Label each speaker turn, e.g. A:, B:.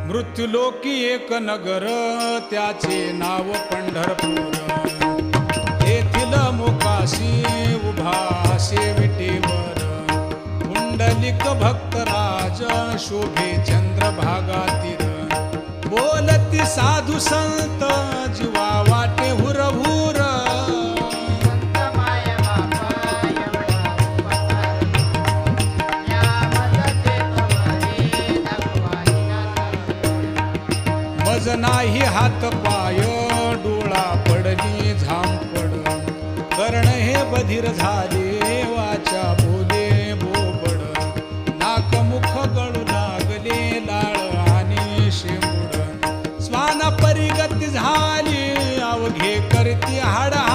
A: मृत्युलोकी एक नगर त्याचे नाव पंढरपूर. येथील मोकाशी उभा शेविटेवर पुंडलिक भक्तराज शोभे चंद्रभागा तीर. बोलती साधू संत जीवा वाटे हुरहुर. मज नाही हात पाय डोळा पडली झांपड. कर्ण हे बधीर झाले वाचा बोले बोबड. नाक मुख गळू लागले लाळ आणि शेंबूड. स्वाना परिगती झाली अवघे करती हाडा